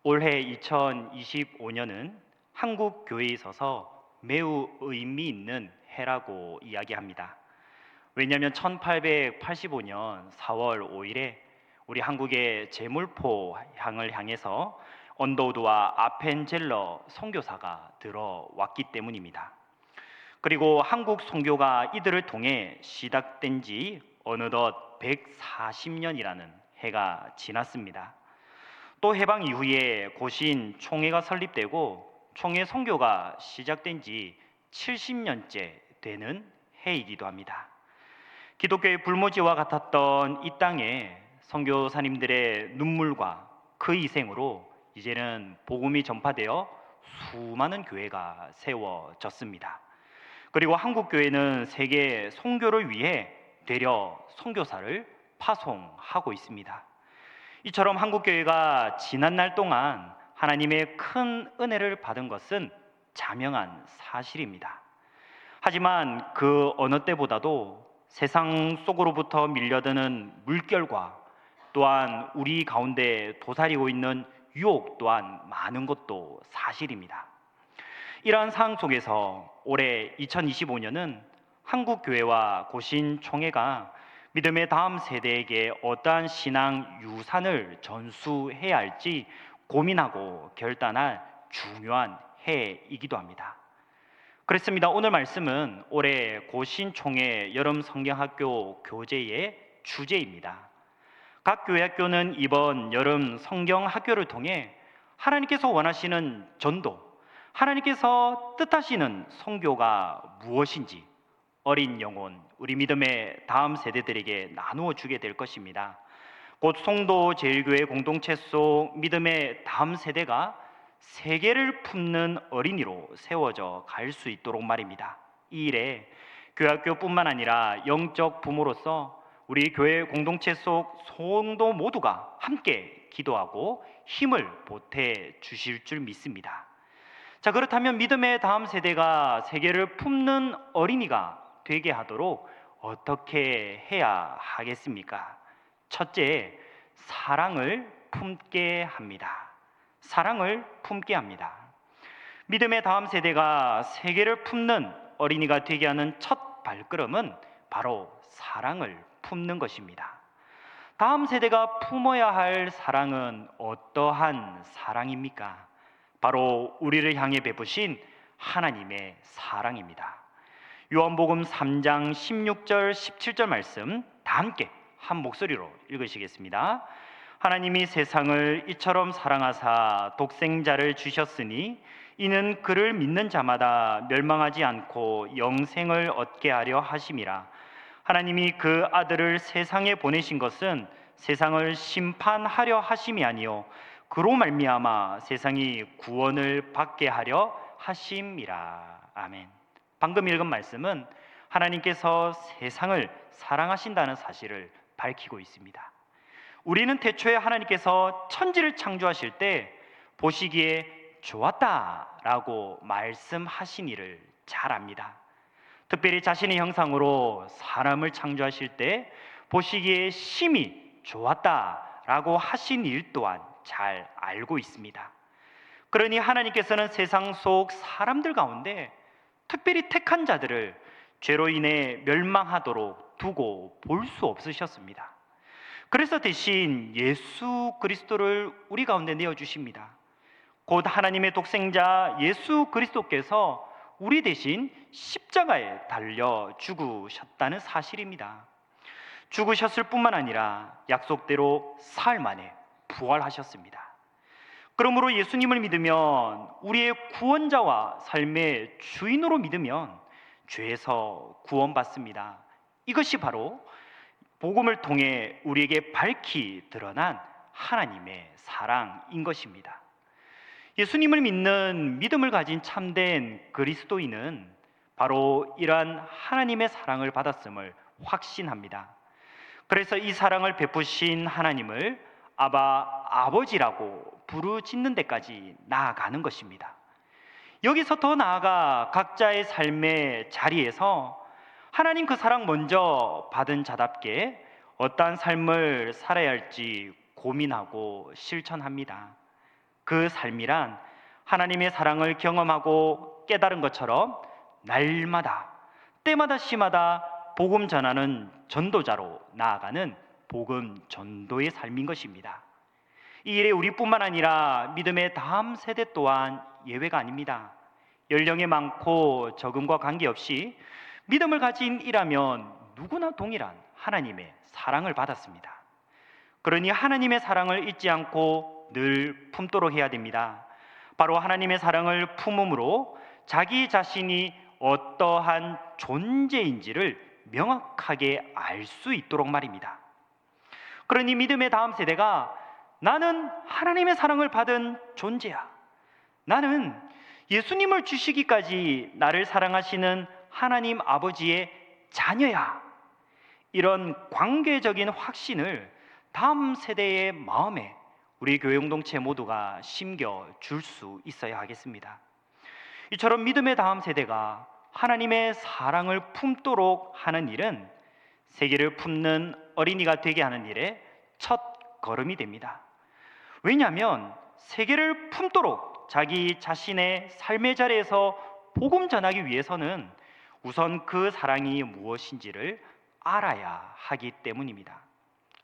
올해 2025년은 한국 교회에 있어서 매우 의미 있는 해라고 이야기합니다. 왜냐하면 1885년 4월 5일에 우리 한국의 제물포 향을 향해서 언더우드와 아펜젤러 선교사가 들어왔기 때문입니다. 그리고 한국 선교가 이들을 통해 시작된 지 어느덧 140년이라는 해가 지났습니다. 또 해방 이후에 고신 총회가 설립되고 총회 선교가 시작된 지 70년째 되는 해이기도 합니다. 기독교의 불모지와 같았던 이 땅에 선교사님들의 눈물과 그 희생으로 이제는 복음이 전파되어 수많은 교회가 세워졌습니다. 그리고 한국 교회는 세계 선교를 위해 되려 선교사를 파송하고 있습니다. 이처럼 한국교회가 지난날 동안 하나님의 큰 은혜를 받은 것은 자명한 사실입니다. 하지만 그 어느 때보다도 세상 속으로부터 밀려드는 물결과 또한 우리 가운데 도사리고 있는 유혹 또한 많은 것도 사실입니다. 이러한 상황 속에서 올해 2025년은 한국교회와 고신총회가 믿음의 다음 세대에게 어떠한 신앙 유산을 전수해야 할지 고민하고 결단할 중요한 해이기도 합니다. 그렇습니다. 오늘 말씀은 올해 고신총회 여름 성경학교 교재의 주제입니다. 각 교회 학교는 이번 여름 성경학교를 통해 하나님께서 원하시는 전도, 하나님께서 뜻하시는 선교가 무엇인지 어린 영혼, 우리 믿음의 다음 세대들에게 나누어 주게 될 것입니다. 곧 송도 제일교회 공동체 속 믿음의 다음 세대가 세계를 품는 어린이로 세워져 갈 수 있도록 말입니다. 이 일에 교회학교뿐만 아니라 영적 부모로서 우리 교회 공동체 속 성도 모두가 함께 기도하고 힘을 보태 주실 줄 믿습니다. 자, 그렇다면 믿음의 다음 세대가 세계를 품는 어린이가 되게 하도록 어떻게 해야 하겠습니까? 첫째, 사랑을 품게 합니다. 사랑을 품게 합니다. 믿음의 다음 세대가 세계를 품는 어린이가 되게 하는 첫 발걸음은 바로 사랑을 품는 것입니다. 다음 세대가 품어야 할 사랑은 어떠한 사랑입니까? 바로 우리를 향해 베푸신 하나님의 사랑입니다. 요한복음 3장 16절 17절 말씀 다 함께 한 목소리로 읽으시겠습니다. 하나님이 세상을 이처럼 사랑하사 독생자를 주셨으니 이는 그를 믿는 자마다 멸망하지 않고 영생을 얻게 하려 하심이라. 하나님이 그 아들을 세상에 보내신 것은 세상을 심판하려 하심이 아니요 그로 말미암아 세상이 구원을 받게 하려 하심이라. 아멘. 방금 읽은 말씀은 하나님께서 세상을 사랑하신다는 사실을 밝히고 있습니다. 우리는 태초에 하나님께서 천지를 창조하실 때 보시기에 좋았다라고 말씀하신 일을 잘 압니다. 특별히 자신의 형상으로 사람을 창조하실 때 보시기에 심히 좋았다라고 하신 일 또한 잘 알고 있습니다. 그러니 하나님께서는 세상 속 사람들 가운데 특별히 택한 자들을 죄로 인해 멸망하도록 두고 볼 수 없으셨습니다. 그래서 대신 예수 그리스도를 우리 가운데 내어주십니다. 곧 하나님의 독생자 예수 그리스도께서 우리 대신 십자가에 달려 죽으셨다는 사실입니다. 죽으셨을 뿐만 아니라 약속대로 사흘 만에 부활하셨습니다. 그러므로 예수님을 믿으면 우리의 구원자와 삶의 주인으로 믿으면 죄에서 구원받습니다. 이것이 바로 복음을 통해 우리에게 밝히 드러난 하나님의 사랑인 것입니다. 예수님을 믿는 믿음을 가진 참된 그리스도인은 바로 이러한 하나님의 사랑을 받았음을 확신합니다. 그래서 이 사랑을 베푸신 하나님을 아버지라고 부르짖는 데까지 나아가는 것입니다. 여기서 더 나아가 각자의 삶의 자리에서 하나님 그 사랑 먼저 받은 자답게 어떠한 삶을 살아야 할지 고민하고 실천합니다. 그 삶이란 하나님의 사랑을 경험하고 깨달은 것처럼 날마다 때마다 시마다 복음 전하는 전도자로 나아가는 복음 전도의 삶인 것입니다. 이 일에 우리뿐만 아니라 믿음의 다음 세대 또한 예외가 아닙니다. 연령이 많고 적음과 관계없이 믿음을 가진 이라면 누구나 동일한 하나님의 사랑을 받았습니다. 그러니 하나님의 사랑을 잊지 않고 늘 품도록 해야 됩니다. 바로 하나님의 사랑을 품음으로 자기 자신이 어떠한 존재인지를 명확하게 알 수 있도록 말입니다. 그러니 믿음의 다음 세대가 나는 하나님의 사랑을 받은 존재야. 나는 예수님을 주시기까지 나를 사랑하시는 하나님 아버지의 자녀야. 이런 관계적인 확신을 다음 세대의 마음에 우리 교회 공동체 모두가 심겨줄 수 있어야 하겠습니다. 이처럼 믿음의 다음 세대가 하나님의 사랑을 품도록 하는 일은 세계를 품는 어린이가 되게 하는 일의 첫 걸음이 됩니다. 왜냐하면 세계를 품도록 자기 자신의 삶의 자리에서 복음 전하기 위해서는 우선 그 사랑이 무엇인지를 알아야 하기 때문입니다.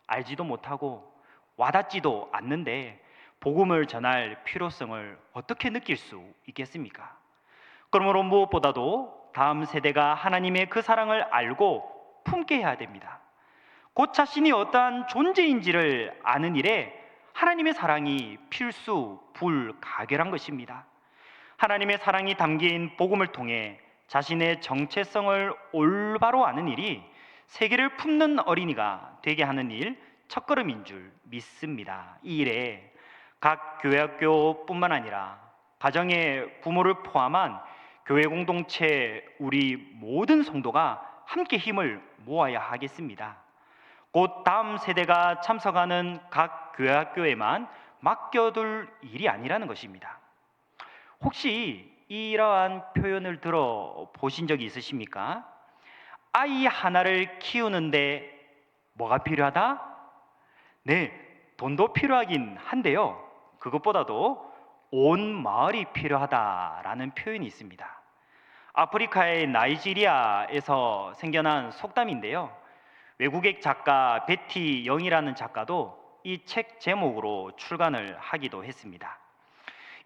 알지도 못하고 와닿지도 않는데 복음을 전할 필요성을 어떻게 느낄 수 있겠습니까? 그러므로 무엇보다도 다음 세대가 하나님의 그 사랑을 알고 품게 해야 됩니다. 곧 자신이 어떠한 존재인지를 아는 일에 하나님의 사랑이 필수 불가결한 것입니다. 하나님의 사랑이 담긴 복음을 통해 자신의 정체성을 올바로 아는 일이 세계를 품는 어린이가 되게 하는 일 첫걸음인 줄 믿습니다. 이 일에 각 교회학교뿐만 아니라 가정의 부모를 포함한 교회 공동체 우리 모든 성도가 함께 힘을 모아야 하겠습니다. 곧 다음 세대가 참석하는 각 교회학교에만 맡겨둘 일이 아니라는 것입니다. 혹시 이러한 표현을 들어보신 적이 있으십니까? 아이 하나를 키우는데 뭐가 필요하다? 네, 돈도 필요하긴 한데요. 그것보다도 온 마을이 필요하다라는 표현이 있습니다. 아프리카의 나이지리아에서 생겨난 속담인데요. 외국의 작가 베티 영이라는 작가도 이 책 제목으로 출간을 하기도 했습니다.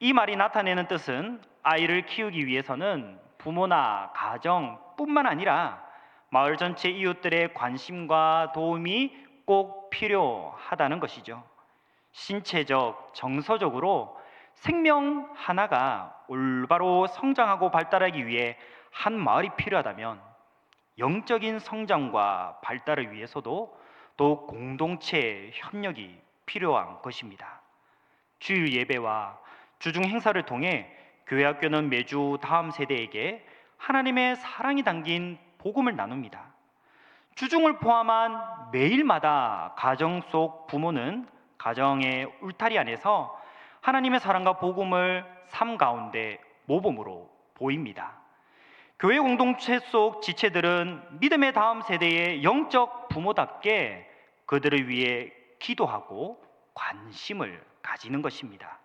이 말이 나타내는 뜻은 아이를 키우기 위해서는 부모나 가정뿐만 아니라 마을 전체 이웃들의 관심과 도움이 꼭 필요하다는 것이죠. 신체적, 정서적으로 생명 하나가 올바로 성장하고 발달하기 위해 한 마을이 필요하다면 영적인 성장과 발달을 위해서도 또 공동체 협력이 필요한 것입니다. 주일 예배와 주중 행사를 통해 교회학교는 매주 다음 세대에게 하나님의 사랑이 담긴 복음을 나눕니다. 주중을 포함한 매일마다 가정 속 부모는 가정의 울타리 안에서 하나님의 사랑과 복음을 삶 가운데 모범으로 보입니다. 교회 공동체 속 지체들은 믿음의 다음 세대의 영적 부모답게 그들을 위해 기도하고 관심을 가지는 것입니다.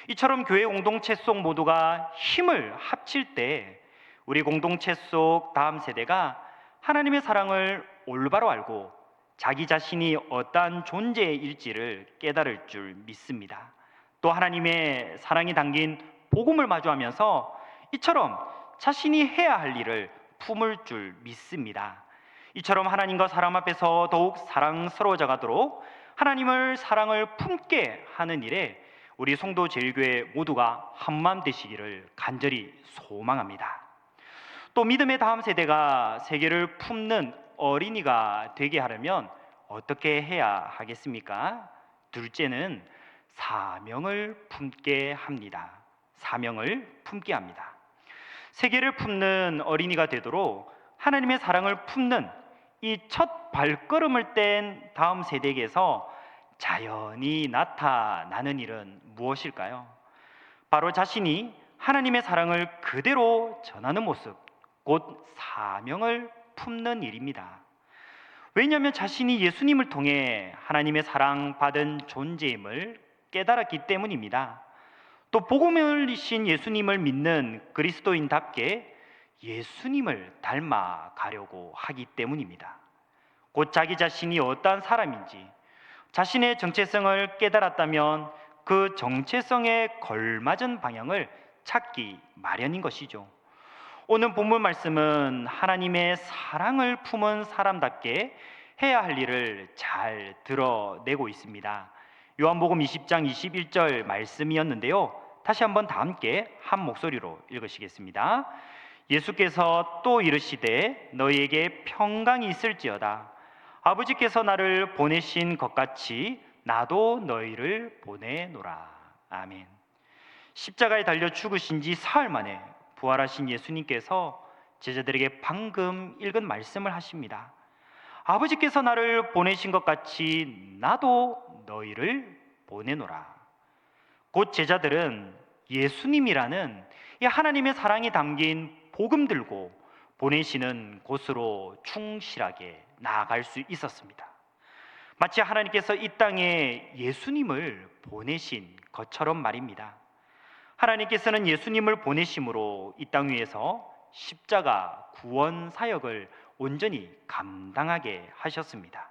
이처럼 교회 공동체 속 모두가 힘을 합칠 때 우리 공동체 속 다음 세대가 하나님의 사랑을 올바로 알고 자기 자신이 어떠한 존재일지를 깨달을 줄 믿습니다. 또 하나님의 사랑이 담긴 복음을 마주하면서 이처럼 자신이 해야 할 일을 품을 줄 믿습니다. 이처럼 하나님과 사람 앞에서 더욱 사랑스러워져 가도록 하나님을 사랑을 품게 하는 일에 우리 송도 제일교회 모두가 한마음 되시기를 간절히 소망합니다. 또 믿음의 다음 세대가 세계를 품는 어린이가 되게 하려면 어떻게 해야 하겠습니까? 둘째는 사명을 품게 합니다. 사명을 품게 합니다. 세계를 품는 어린이가 되도록 하나님의 사랑을 품는 이 첫 발걸음을 뗀 다음 세대에게서 자연히 나타나는 일은 무엇일까요? 바로 자신이 하나님의 사랑을 그대로 전하는 모습, 곧 사명을 품는 일입니다. 왜냐하면 자신이 예수님을 통해 하나님의 사랑받은 존재임을 깨달았기 때문입니다. 또 복음이신 예수님을 믿는 그리스도인답게 예수님을 닮아 가려고 하기 때문입니다. 곧 자기 자신이 어떠한 사람인지 자신의 정체성을 깨달았다면 그 정체성에 걸맞은 방향을 찾기 마련인 것이죠. 오늘 본문 말씀은 하나님의 사랑을 품은 사람답게 해야 할 일을 잘 드러내고 있습니다. 요한복음 20장 21절 말씀이었는데요. 다시 한번 다 함께 한 목소리로 읽으시겠습니다. 예수께서 또 이르시되 너희에게 평강이 있을지어다. 아버지께서 나를 보내신 것 같이 나도 너희를 보내노라. 아멘. 십자가에 달려 죽으신 지 사흘 만에 부활하신 예수님께서 제자들에게 방금 읽은 말씀을 하십니다. 아버지께서 나를 보내신 것 같이 나도 너희를 보내노라. 곧 제자들은 예수님이라는 이 하나님의 사랑이 담긴 복음 들고 보내시는 곳으로 충실하게 나아갈 수 있었습니다. 마치 하나님께서 이 땅에 예수님을 보내신 것처럼 말입니다. 하나님께서는 예수님을 보내심으로 이 땅 위에서 십자가 구원 사역을 온전히 감당하게 하셨습니다.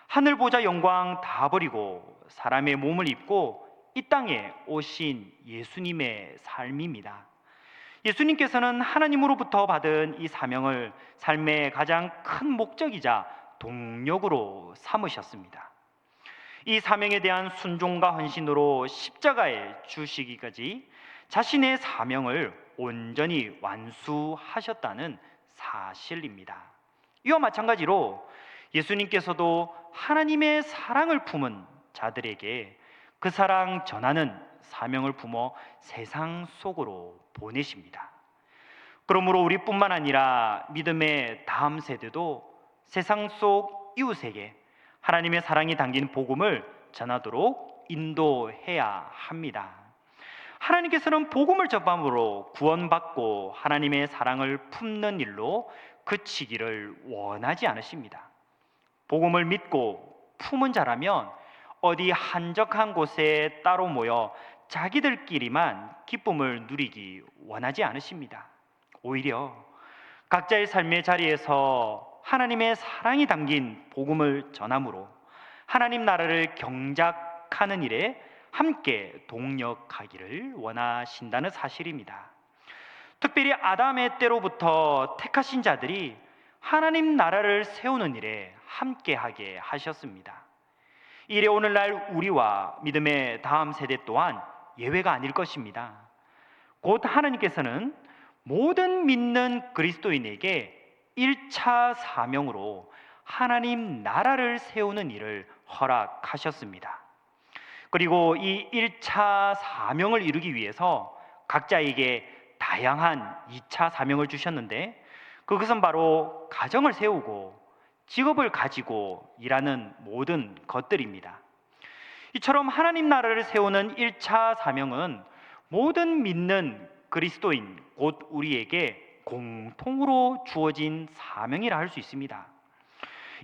하늘 보좌 영광 다 버리고 사람의 몸을 입고 이 땅에 오신 예수님의 삶입니다. 예수님께서는 하나님으로부터 받은 이 사명을 삶의 가장 큰 목적이자 동력으로 삼으셨습니다. 이 사명에 대한 순종과 헌신으로 십자가에 주시기까지 자신의 사명을 온전히 완수하셨다는 사실입니다. 이와 마찬가지로 예수님께서도 하나님의 사랑을 품은 자들에게 그 사랑 전하는 사명을 품어 세상 속으로 보내십니다. 그러므로 우리뿐만 아니라 믿음의 다음 세대도 세상 속 이웃에게 하나님의 사랑이 담긴 복음을 전하도록 인도해야 합니다. 하나님께서는 복음을 전함으로 구원받고 하나님의 사랑을 품는 일로 그치기를 원하지 않으십니다. 복음을 믿고 품은 자라면 어디 한적한 곳에 따로 모여 자기들끼리만 기쁨을 누리기 원하지 않으십니다. 오히려 각자의 삶의 자리에서 하나님의 사랑이 담긴 복음을 전함으로 하나님 나라를 경작하는 일에 함께 동력하기를 원하신다는 사실입니다. 특별히 아담의 때로부터 택하신 자들이 하나님 나라를 세우는 일에 함께하게 하셨습니다. 이래 오늘날 우리와 믿음의 다음 세대 또한 예외가 아닐 것입니다. 곧 하나님께서는 모든 믿는 그리스도인에게 1차 사명으로 하나님 나라를 세우는 일을 허락하셨습니다. 그리고 이 1차 사명을 이루기 위해서 각자에게 다양한 2차 사명을 주셨는데 그것은 바로 가정을 세우고 직업을 가지고 일하는 모든 것들입니다. 이처럼 하나님 나라를 세우는 1차 사명은 모든 믿는 그리스도인 곧 우리에게 공통으로 주어진 사명이라 할 수 있습니다.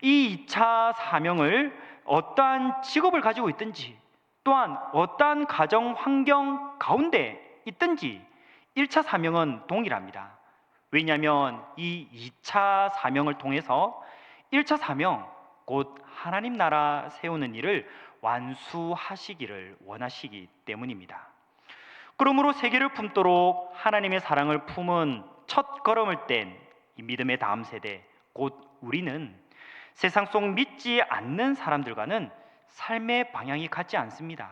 이 2차 사명을 어떠한 직업을 가지고 있든지 또한 어떠한 가정 환경 가운데 있든지 1차 사명은 동일합니다. 왜냐하면 이 2차 사명을 통해서 1차 사명 곧 하나님 나라 세우는 일을 완수하시기를 원하시기 때문입니다. 그러므로 세계를 품도록 하나님의 사랑을 품은 첫 걸음을 뗀 이 믿음의 다음 세대 곧 우리는 세상 속 믿지 않는 사람들과는 삶의 방향이 같지 않습니다.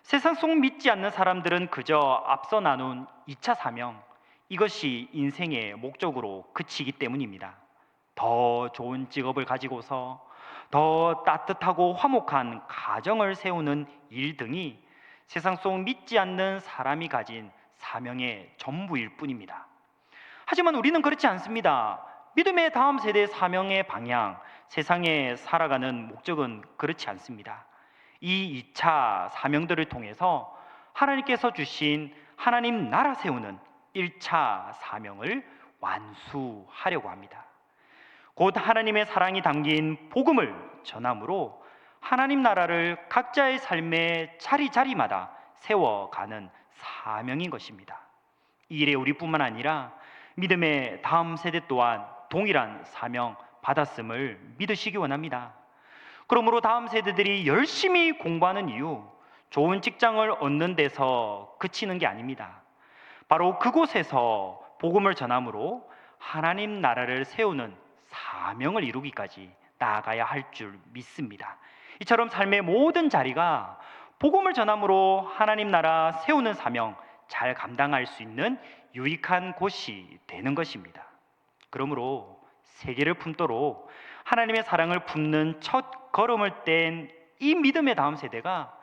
세상 속 믿지 않는 사람들은 그저 앞서 나눈 2차 사명 이것이 인생의 목적으로 그치기 때문입니다. 더 좋은 직업을 가지고서 더 따뜻하고 화목한 가정을 세우는 일 등이 세상 속 믿지 않는 사람이 가진 사명의 전부일 뿐입니다. 하지만 우리는 그렇지 않습니다. 믿음의 다음 세대의 사명의 방향, 세상에 살아가는 목적은 그렇지 않습니다. 이 2차 사명들을 통해서 하나님께서 주신 하나님 나라 세우는 1차 사명을 완수하려고 합니다. 곧 하나님의 사랑이 담긴 복음을 전함으로 하나님 나라를 각자의 삶의 자리자리마다 세워가는 사명인 것입니다. 이 일에 우리뿐만 아니라 믿음의 다음 세대 또한 동일한 사명 받았음을 믿으시기 원합니다. 그러므로 다음 세대들이 열심히 공부하는 이유, 좋은 직장을 얻는 데서 그치는 게 아닙니다. 바로 그곳에서 복음을 전함으로 하나님 나라를 세우는 사명을 이루기까지 나아가야 할 줄 믿습니다. 이처럼 삶의 모든 자리가 복음을 전함으로 하나님 나라 세우는 사명 잘 감당할 수 있는 유익한 곳이 되는 것입니다. 그러므로 세계를 품도록 하나님의 사랑을 품는 첫 걸음을 뗀 이 믿음의 다음 세대가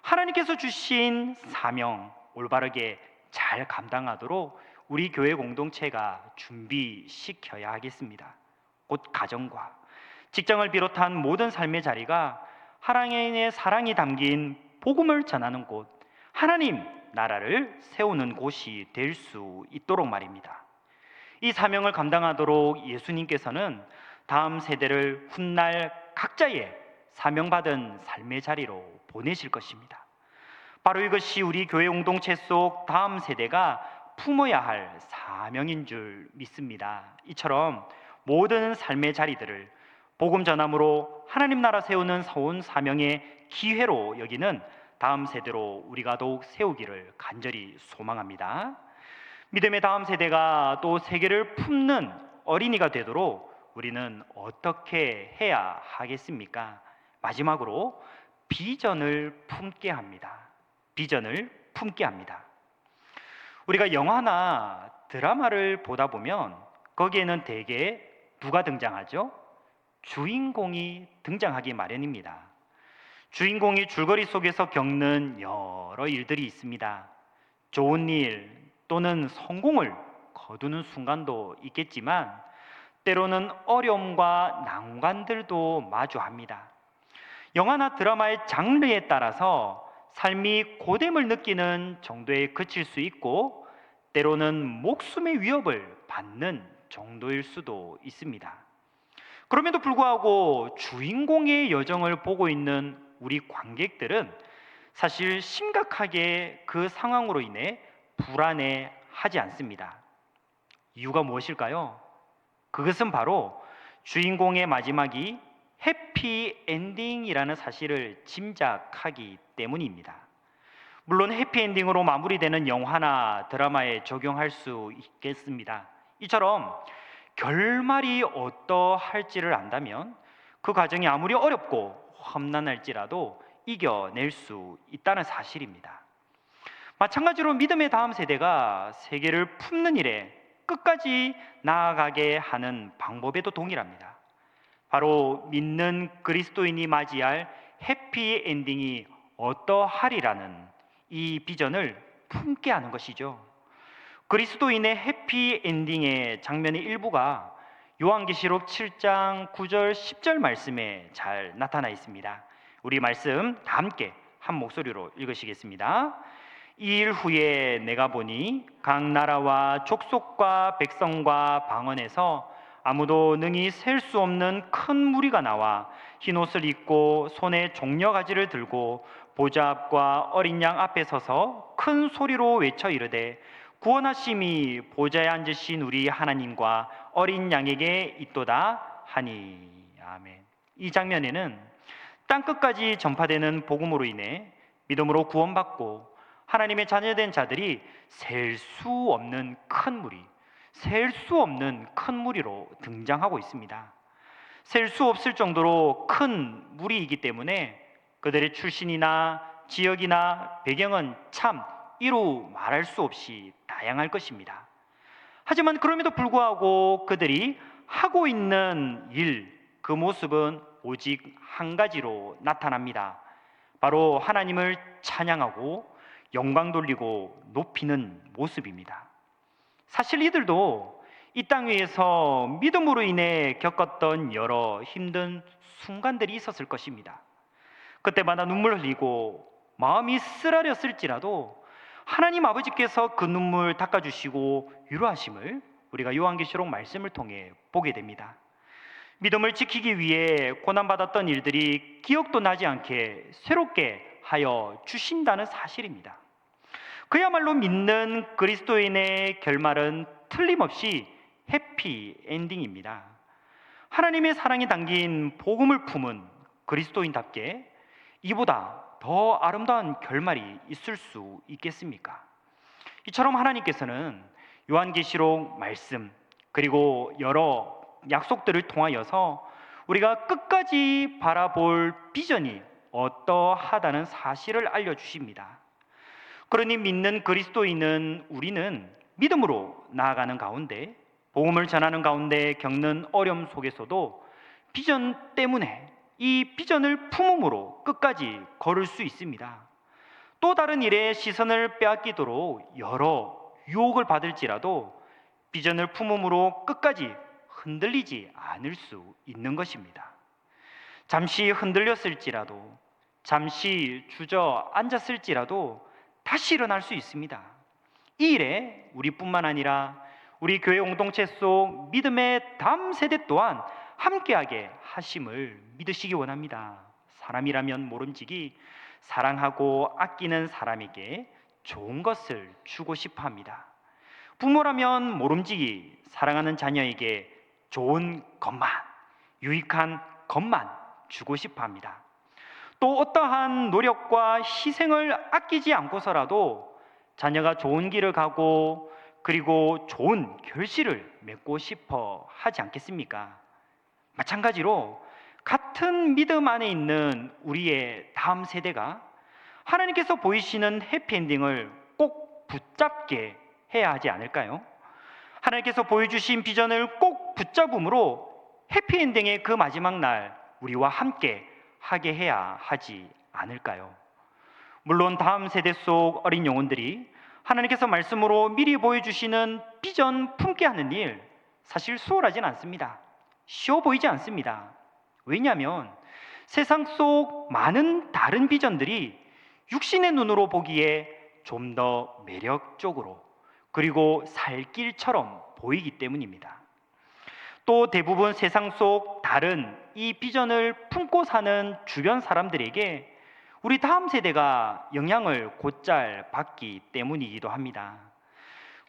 하나님께서 주신 사명 올바르게 잘 감당하도록 우리 교회 공동체가 준비시켜야 하겠습니다. 곧 가정과 직장을 비롯한 모든 삶의 자리가 하나님의 사랑이 담긴 복음을 전하는 곳, 하나님 나라를 세우는 곳이 될 수 있도록 말입니다. 이 사명을 감당하도록 예수님께서는 다음 세대를 훗날 각자의 사명받은 삶의 자리로 보내실 것입니다. 바로 이것이 우리 교회 공동체 속 다음 세대가 품어야 할 사명인 줄 믿습니다. 이처럼 모든 삶의 자리들을 복음 전함으로 하나님 나라 세우는 온 사명의 기회로 여기는 다음 세대로 우리가 더욱 세우기를 간절히 소망합니다. 믿음의 다음 세대가 또 세계를 품는 어린이가 되도록 우리는 어떻게 해야 하겠습니까? 마지막으로 비전을 품게 합니다. 비전을 품게 합니다. 우리가 영화나 드라마를 보다 보면 거기에는 대개 누가 등장하죠? 주인공이 등장하기 마련입니다. 주인공이 줄거리 속에서 겪는 여러 일들이 있습니다. 좋은 일 또는 성공을 거두는 순간도 있겠지만 때로는 어려움과 난관들도 마주합니다. 영화나 드라마의 장르에 따라서 삶이 고됨을 느끼는 정도에 그칠 수 있고 때로는 목숨의 위협을 받는 정도일 수도 있습니다. 그럼에도 불구하고 주인공의 여정을 보고 있는 우리 관객들은 사실 심각하게 그 상황으로 인해 불안해하지 않습니다. 이유가 무엇일까요? 그것은 바로 주인공의 마지막이 해피엔딩이라는 사실을 짐작하기 때문입니다. 물론 해피엔딩으로 마무리되는 영화나 드라마에 적용할 수 있겠습니다. 이처럼 결말이 어떠할지를 안다면 그 과정이 아무리 어렵고 험난할지라도 이겨낼 수 있다는 사실입니다. 마찬가지로 믿음의 다음 세대가 세계를 품는 일에 끝까지 나아가게 하는 방법에도 동일합니다. 바로 믿는 그리스도인이 맞이할 해피엔딩이 어떠하리라는 이 비전을 품게 하는 것이죠. 그리스도인의 해피엔딩의 장면의 일부가 요한계시록 7장 9절 10절 말씀에 잘 나타나 있습니다. 우리 말씀 다 함께 한 목소리로 읽으시겠습니다. 이 일 후에 내가 보니 각 나라와 족속과 백성과 방언에서 아무도 능히 셀 수 없는 큰 무리가 나와 흰옷을 입고 손에 종려가지를 들고 보좌 앞과 어린 양 앞에 서서 큰 소리로 외쳐 이르되 구원하심이 보좌에 앉으신 우리 하나님과 어린 양에게 있도다 하니. 아멘. 이 장면에는 땅끝까지 전파되는 복음으로 인해 믿음으로 구원받고 하나님의 자녀된 자들이 셀 수 없는 큰 무리, 셀 수 없는 큰 무리로 등장하고 있습니다. 셀 수 없을 정도로 큰 무리이기 때문에 그들의 출신이나 지역이나 배경은 참 이루 말할 수 없이 다양할 것입니다. 하지만 그럼에도 불구하고 그들이 하고 있는 일, 그 모습은 오직 한 가지로 나타납니다. 바로 하나님을 찬양하고 영광 돌리고 높이는 모습입니다. 사실 이들도 이 땅 위에서 믿음으로 인해 겪었던 여러 힘든 순간들이 있었을 것입니다. 그때마다 눈물 흘리고 마음이 쓰라렸을지라도 하나님 아버지께서 그 눈물 닦아주시고 위로하심을 우리가 요한계시록 말씀을 통해 보게 됩니다. 믿음을 지키기 위해 고난받았던 일들이 기억도 나지 않게 새롭게 하여 주신다는 사실입니다. 그야말로 믿는 그리스도인의 결말은 틀림없이 해피 엔딩입니다. 하나님의 사랑이 담긴 복음을 품은 그리스도인답게 이보다 더 아름다운 결말이 있을 수 있겠습니까? 이처럼 하나님께서는 요한계시록 말씀 그리고 여러 약속들을 통하여서 우리가 끝까지 바라볼 비전이 어떠하다는 사실을 알려주십니다. 그러니 믿는 그리스도인은 우리는 믿음으로 나아가는 가운데 복음을 전하는 가운데 겪는 어려움 속에서도 비전 때문에 이 비전을 품음으로 끝까지 걸을 수 있습니다. 또 다른 일에 시선을 빼앗기도록 여러 유혹을 받을지라도 비전을 품음으로 끝까지 흔들리지 않을 수 있는 것입니다. 잠시 흔들렸을지라도, 잠시 주저앉았을지라도 다시 일어날 수 있습니다. 이 일에 우리뿐만 아니라 우리 교회 공동체 속 믿음의 다음 세대 또한 함께하게 하심을 믿으시기 원합니다. 사람이라면 모름지기 사랑하고 아끼는 사람에게 좋은 것을 주고 싶어 합니다. 부모라면 모름지기 사랑하는 자녀에게 좋은 것만, 유익한 것만 주고 싶어 합니다. 또 어떠한 노력과 희생을 아끼지 않고서라도 자녀가 좋은 길을 가고 그리고 좋은 결실을 맺고 싶어 하지 않겠습니까? 마찬가지로 같은 믿음 안에 있는 우리의 다음 세대가 하나님께서 보이시는 해피엔딩을 꼭 붙잡게 해야 하지 않을까요? 하나님께서 보여주신 비전을 꼭 붙잡음으로 해피엔딩의 그 마지막 날 우리와 함께 하게 해야 하지 않을까요? 물론 다음 세대 속 어린 영혼들이 하나님께서 말씀으로 미리 보여주시는 비전 품게 하는 일 사실 수월하진 않습니다. 쉬워 보이지 않습니다. 왜냐하면 세상 속 많은 다른 비전들이 육신의 눈으로 보기에 좀 더 매력적으로 그리고 살 길처럼 보이기 때문입니다. 또 대부분 세상 속 다른 이 비전을 품고 사는 주변 사람들에게 우리 다음 세대가 영향을 곧잘 받기 때문이기도 합니다.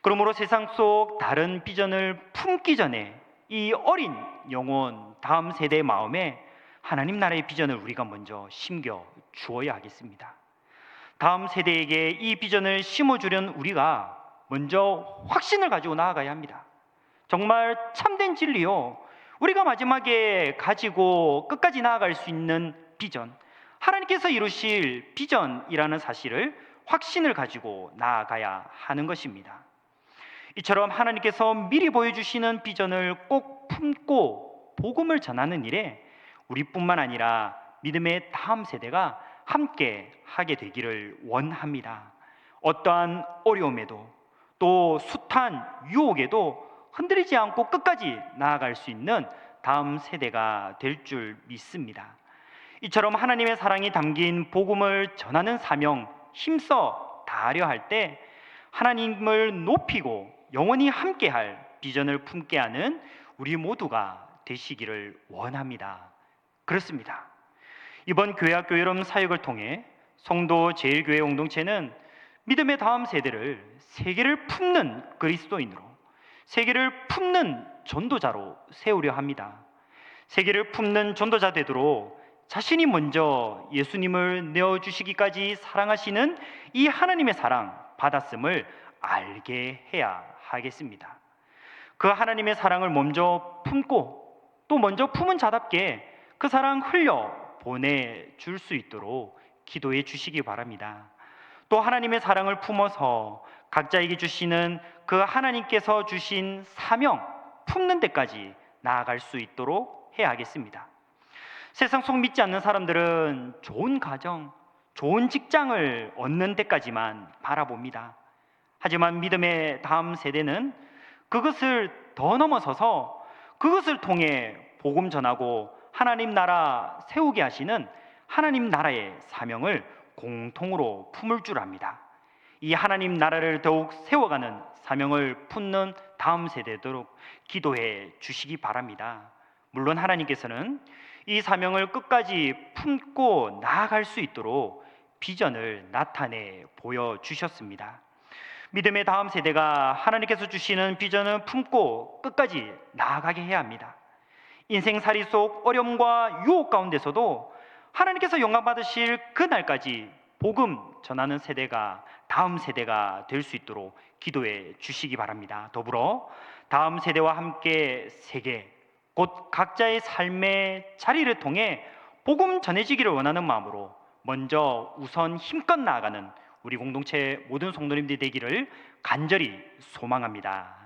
그러므로 세상 속 다른 비전을 품기 전에 이 어린 영혼 다음 세대의 마음에 하나님 나라의 비전을 우리가 먼저 심겨 주어야 하겠습니다. 다음 세대에게 이 비전을 심어주려는 우리가 먼저 확신을 가지고 나아가야 합니다. 정말 참된 진리요, 우리가 마지막에 가지고 끝까지 나아갈 수 있는 비전, 하나님께서 이루실 비전이라는 사실을 확신을 가지고 나아가야 하는 것입니다. 이처럼 하나님께서 미리 보여주시는 비전을 꼭 품고 복음을 전하는 일에 우리뿐만 아니라 믿음의 다음 세대가 함께 하게 되기를 원합니다. 어떠한 어려움에도 또 숱한 유혹에도 흔들리지 않고 끝까지 나아갈 수 있는 다음 세대가 될 줄 믿습니다. 이처럼 하나님의 사랑이 담긴 복음을 전하는 사명 힘써 다하려 할 때 하나님을 높이고 영원히 함께할 비전을 품게 하는 우리 모두가 되시기를 원합니다. 그렇습니다. 이번 교회학교 여름 사역을 통해 성도 제일교회 공동체는 믿음의 다음 세대를 세계를 품는 그리스도인으로, 세계를 품는 전도자로 세우려 합니다. 세계를 품는 전도자 되도록 자신이 먼저 예수님을 내어주시기까지 사랑하시는 이 하나님의 사랑 받았음을 알게 해야 하겠습니다. 그 하나님의 사랑을 먼저 품고 또 먼저 품은 자답게 그 사랑 흘려 보내줄 수 있도록 기도해 주시기 바랍니다. 또 하나님의 사랑을 품어서 각자에게 주시는 그 하나님께서 주신 사명 품는 데까지 나아갈 수 있도록 해야 하겠습니다. 세상 속 믿지 않는 사람들은 좋은 가정, 좋은 직장을 얻는 데까지만 바라봅니다. 하지만 믿음의 다음 세대는 그것을 더 넘어서서 그것을 통해 복음 전하고 하나님 나라 세우게 하시는 하나님 나라의 사명을 공통으로 품을 줄 압니다. 이 하나님 나라를 더욱 세워가는 사명을 품는 다음 세대도록 기도해 주시기 바랍니다. 물론 하나님께서는 이 사명을 끝까지 품고 나아갈 수 있도록 비전을 나타내 보여주셨습니다. 믿음의 다음 세대가 하나님께서 주시는 비전을 품고 끝까지 나아가게 해야 합니다. 인생살이 속 어려움과 유혹 가운데서도 하나님께서 영광 받으실 그날까지 복음 전하는 세대가 다음 세대가 될 수 있도록 기도해 주시기 바랍니다. 더불어 다음 세대와 함께 세계 곧 각자의 삶의 자리를 통해 복음 전해지기를 원하는 마음으로 먼저 우선 힘껏 나아가는 우리 공동체 모든 성도님들이 되기를 간절히 소망합니다.